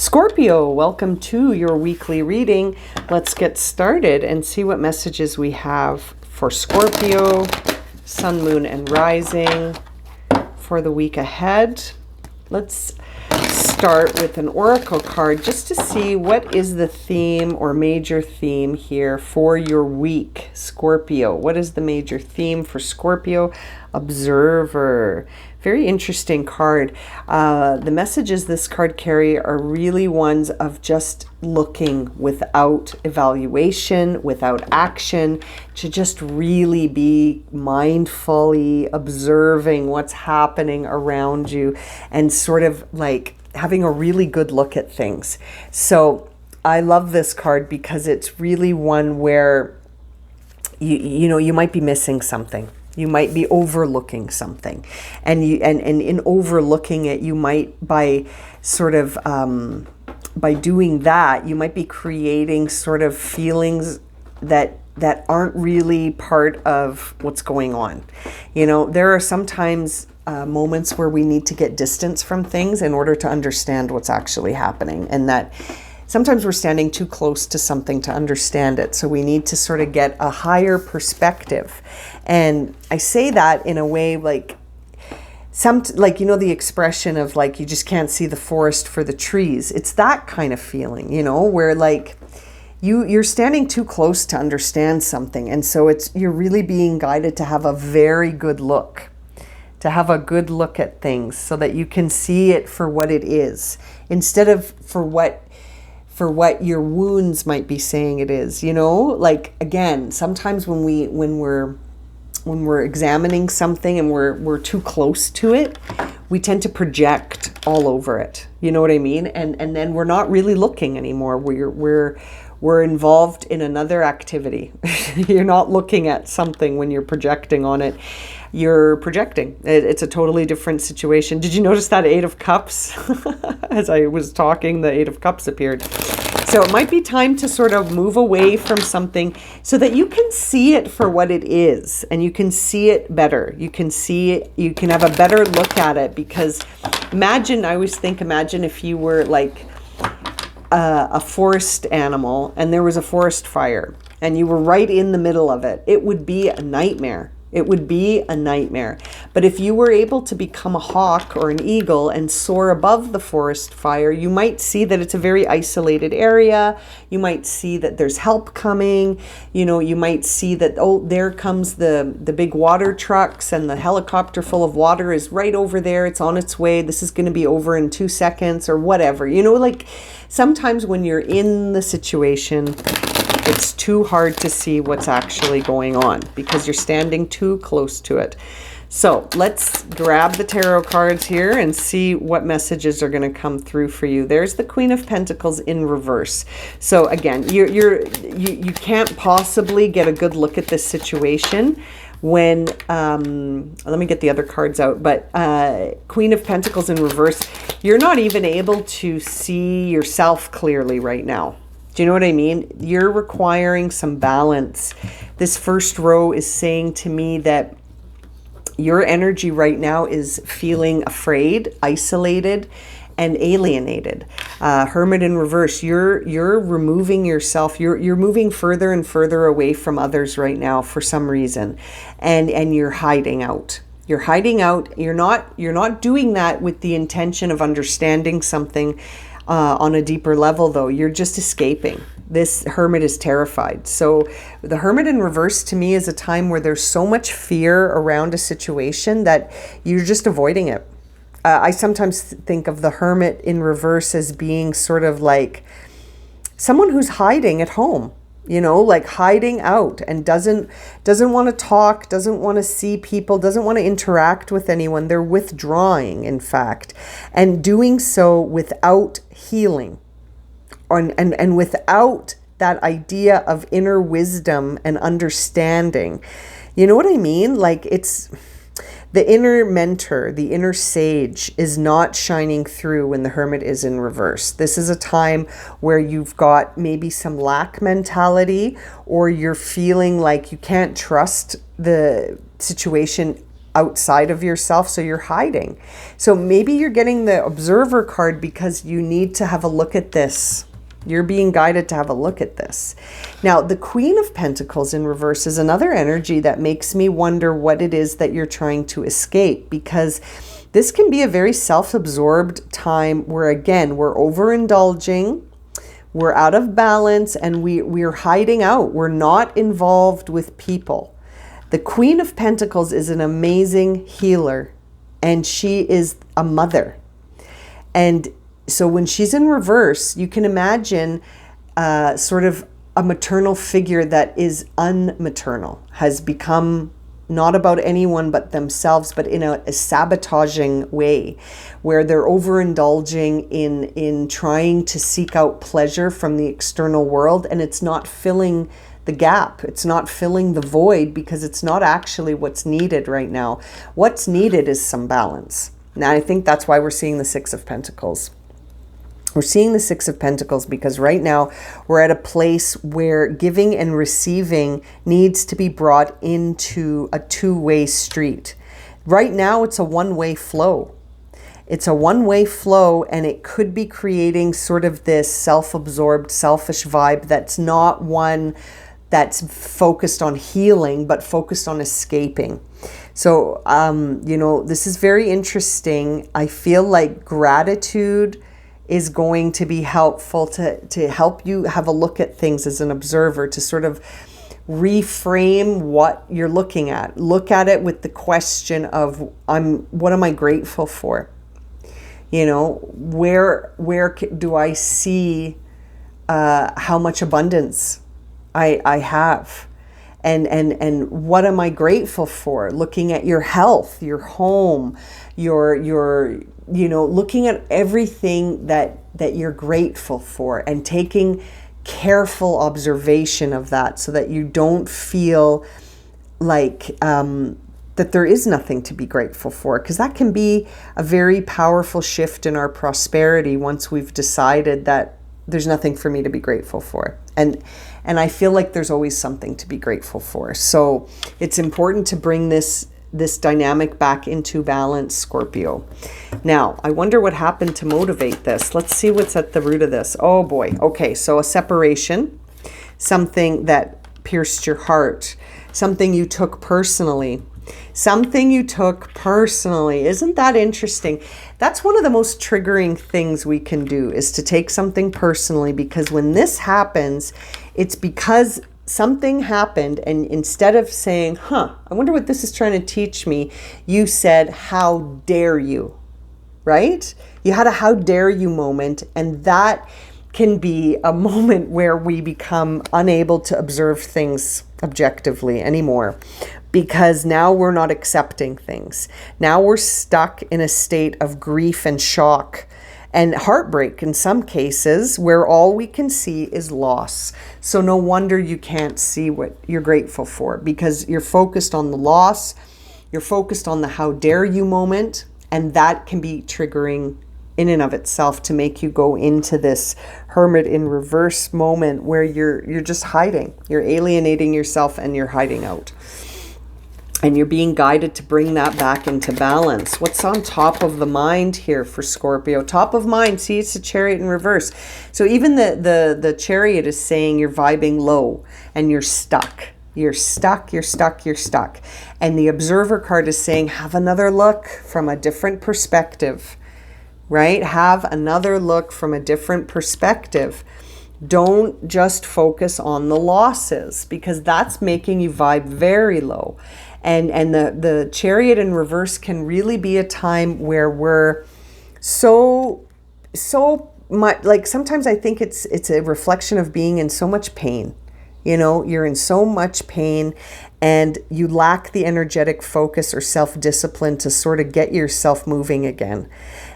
Scorpio, welcome to your weekly reading. Let's get started and see what messages we have for Scorpio, Sun, Moon, and Rising for the week ahead. Let's start with an oracle card just to see what is the theme or major theme here for your week, Scorpio. What is the major theme for Scorpio? Observer. Very interesting card. The messages this card carry are really ones of just looking without evaluation, without action, to just really be mindfully observing what's happening around you and sort of like having a really good look at things. So I love this card because it's really one where you might be missing something. You might be overlooking something, and in overlooking it, you might by doing that, you might be creating sort of feelings that aren't really part of what's going on. There are sometimes moments where we need to get distance from things in order to understand what's actually happening, and that sometimes we're standing too close to something to understand it. So we need to sort of get a higher perspective. And I say that in a way like the expression of like, you just can't see the forest for the trees. It's that kind of feeling, where like you're standing too close to understand something. And so you're really being guided to have a very good look, to have a good look at things so that you can see it for what it is, instead of for what your wounds might be saying it is. Like, again, sometimes when we're examining something and we're too close to it, we tend to project all over it. You know what I mean? And then we're not really looking anymore. We're involved in another activity. You're not looking at something when you're projecting on it. You're projecting. It's a totally different situation. Did you notice that Eight of Cups? As I was talking, the Eight of Cups appeared. So it might be time to sort of move away from something so that you can see it for what it is, and you can see it better. You can have a better look at it, because I always think if you were like a forest animal and there was a forest fire and you were right in the middle of it, it would be a nightmare. It would be a nightmare. But if you were able to become a hawk or an eagle and soar above the forest fire, you might see that it's a very isolated area. You might see that there's help coming. You might see that, oh, there comes the big water trucks, and the helicopter full of water is right over there. It's on its way. This is going to be over in 2 seconds or whatever. Like sometimes when you're in the situation, it's too hard to see what's actually going on because you're standing too close to it. So let's grab the tarot cards here and see what messages are going to come through for you. There's the Queen of Pentacles in reverse. So again, you can't possibly get a good look at this situation when let me get the other cards out, but Queen of Pentacles in reverse, you're not even able to see yourself clearly right now. Do you know what I mean? You're requiring some balance. This first row is saying to me that your energy right now is feeling afraid, isolated, and alienated. Hermit in reverse, you're removing yourself. You're moving further and further away from others right now for some reason, and you're hiding out. You're hiding out. You're not doing that with the intention of understanding something on a deeper level, though. You're just escaping. This Hermit is terrified. So the Hermit in reverse to me is a time where there's so much fear around a situation that you're just avoiding it. I sometimes think of the Hermit in reverse as being sort of like someone who's hiding at home, like hiding out and doesn't want to talk, doesn't want to see people, doesn't want to interact with anyone. They're withdrawing, in fact, and doing so without healing and without that idea of inner wisdom and understanding. You know what I mean? Like, it's the inner mentor, the inner sage is not shining through when the Hermit is in reverse. This is a time where you've got maybe some lack mentality, or you're feeling like you can't trust the situation outside of yourself, so you're hiding. So maybe you're getting the observer card because you need to have a look at this. You're being guided to have a look at this. Now, the Queen of Pentacles in reverse is another energy that makes me wonder what it is that you're trying to escape, because this can be a very self-absorbed time where, again, we're overindulging, we're out of balance, and we're hiding out. We're not involved with people. The Queen of Pentacles is an amazing healer, and she is a mother. And so when she's in reverse, you can imagine sort of a maternal figure that is unmaternal, has become not about anyone but themselves, but in a sabotaging way, where they're overindulging in trying to seek out pleasure from the external world, and it's not filling the gap. It's not filling the void, because it's not actually what's needed right now. What's needed is some balance. Now, I think that's why we're seeing the Six of Pentacles. We're seeing the Six of Pentacles because right now we're at a place where giving and receiving needs to be brought into a two-way street. Right now it's a one-way flow. It's a one-way flow, and it could be creating sort of this self-absorbed, selfish vibe that's not one that's focused on healing, but focused on escaping. So, this is very interesting. I feel like gratitude is going to be helpful to help you have a look at things as an observer, to sort of reframe what you're looking at. Look at it with the question of, what am I grateful for? Where do I see how much abundance I have? And what am I grateful for? Looking at your health, your home, your looking at everything that you're grateful for, and taking careful observation of that, so that you don't feel like that there is nothing to be grateful for, because that can be a very powerful shift in our prosperity once we've decided that there's nothing for me to be grateful for. And I feel like there's always something to be grateful for. So it's important to bring this dynamic back into balance, Scorpio. Now, I wonder what happened to motivate this. Let's see what's at the root of this. Oh boy. Okay, so a separation, something that pierced your heart, something you took personally. Something you took personally. Isn't that interesting? That's one of the most triggering things we can do, is to take something personally, because when this happens, it's because something happened, and instead of saying, I wonder what this is trying to teach me, you said, how dare you, right? You had a how dare you moment, and that can be a moment where we become unable to observe things objectively anymore, because now we're not accepting things. Now we're stuck in a state of grief and shock and heartbreak in some cases, where all we can see is loss. So no wonder you can't see what you're grateful for, because you're focused on the loss, you're focused on the how dare you moment, and that can be triggering in and of itself to make you go into this hermit in reverse moment where you're just hiding. You're alienating yourself and you're hiding out. And you're being guided to bring that back into balance. What's on top of the mind here for Scorpio? Top of mind, see, it's a Chariot in reverse. So even the Chariot is saying you're vibing low and you're stuck. You're stuck, you're stuck, you're stuck. And the Observer card is saying, have another look from a different perspective, right? Have another look from a different perspective. Don't just focus on the losses, because that's making you vibe very low. And the Chariot in reverse can really be a time where we're so much, like, sometimes I think it's a reflection of being in so much pain. You're in so much pain and you lack the energetic focus or self-discipline to sort of get yourself moving again.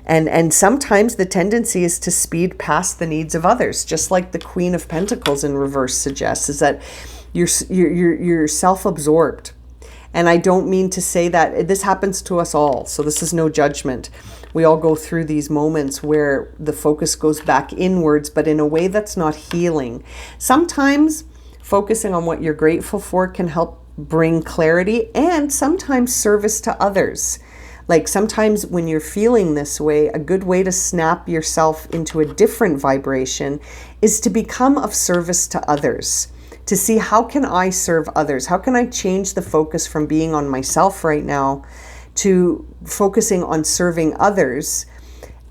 And sometimes the tendency is to speed past the needs of others, just like the Queen of Pentacles in reverse suggests, is that you're self-absorbed. And I don't mean to say that this happens to us all, so this is no judgment. We all go through these moments where the focus goes back inwards, but in a way that's not healing. Sometimes focusing on what you're grateful for can help bring clarity and sometimes service to others. Like sometimes when you're feeling this way, a good way to snap yourself into a different vibration is to become of service to others, to see how can I serve others? How can I change the focus from being on myself right now to focusing on serving others?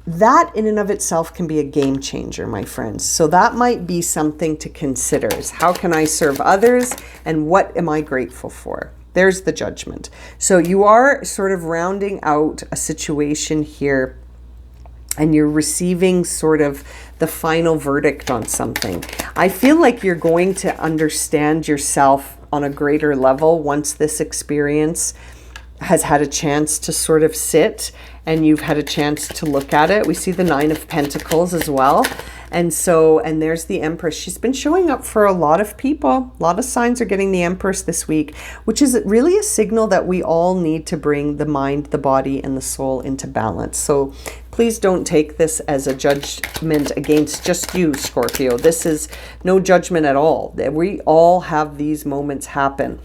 That in and of itself can be a game changer, my friends. So that might be something to consider, is how can I serve others and what am I grateful for? There's the Judgment. So you are sort of rounding out a situation here and you're receiving sort of the final verdict on something. I feel like you're going to understand yourself on a greater level once this experience has had a chance to sort of sit and you've had a chance to look at it. We see the Nine of Pentacles as well. And there's the Empress. She's been showing up for a lot of people. A lot of signs are getting the Empress this week, which is really a signal that we all need to bring the mind, the body, and the soul into balance. So please don't take this as a judgment against just you, Scorpio. This is no judgment at all. We all have these moments happen.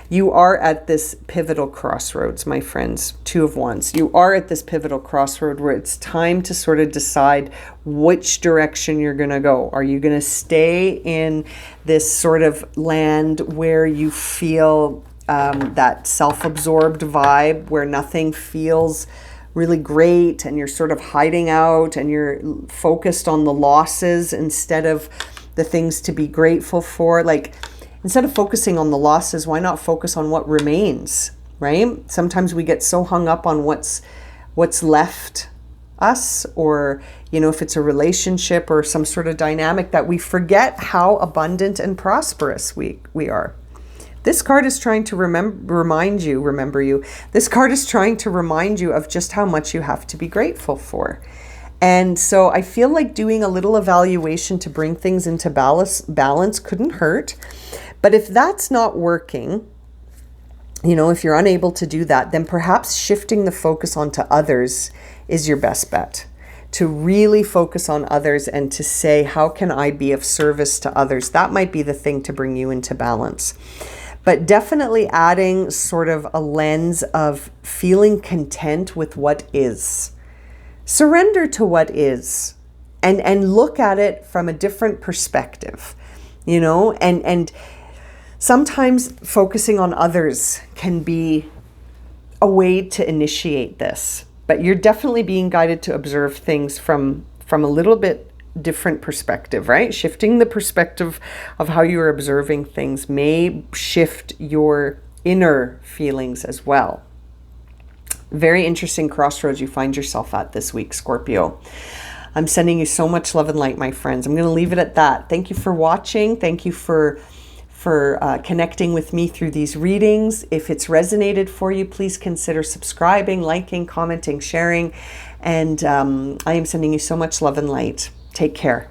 You are at this pivotal crossroads, my friends. Two of Wands. You are at this pivotal crossroad where it's time to sort of decide which direction you're going to go. Are you going to stay in this sort of land where you feel that self-absorbed vibe, where nothing feels really great and you're sort of hiding out and you're focused on the losses instead of the things to be grateful for? Like, instead of focusing on the losses, why not focus on what remains, right? Sometimes we get so hung up on what's left us, or, you know, if it's a relationship or some sort of dynamic, that we forget how abundant and prosperous we are. This card is trying to remind you. This card is trying to remind you of just how much you have to be grateful for. And so I feel like doing a little evaluation to bring things into balance couldn't hurt. But if that's not working, you know, if you're unable to do that, then perhaps shifting the focus onto others is your best bet. To really focus on others and to say, how can I be of service to others? That might be the thing to bring you into balance. But definitely adding sort of a lens of feeling content with what is. Surrender to what is and look at it from a different perspective, you know, and sometimes focusing on others can be a way to initiate this, but you're definitely being guided to observe things from a little bit different perspective, right? Shifting the perspective of how you're observing things may shift your inner feelings as well. Very interesting crossroads you find yourself at this week, Scorpio. I'm sending you so much love and light, my friends. I'm going to leave it at that. Thank you for watching. Thank you for connecting with me through these readings. If it's resonated for you, please consider subscribing, liking, commenting, sharing. And I am sending you so much love and light. Take care.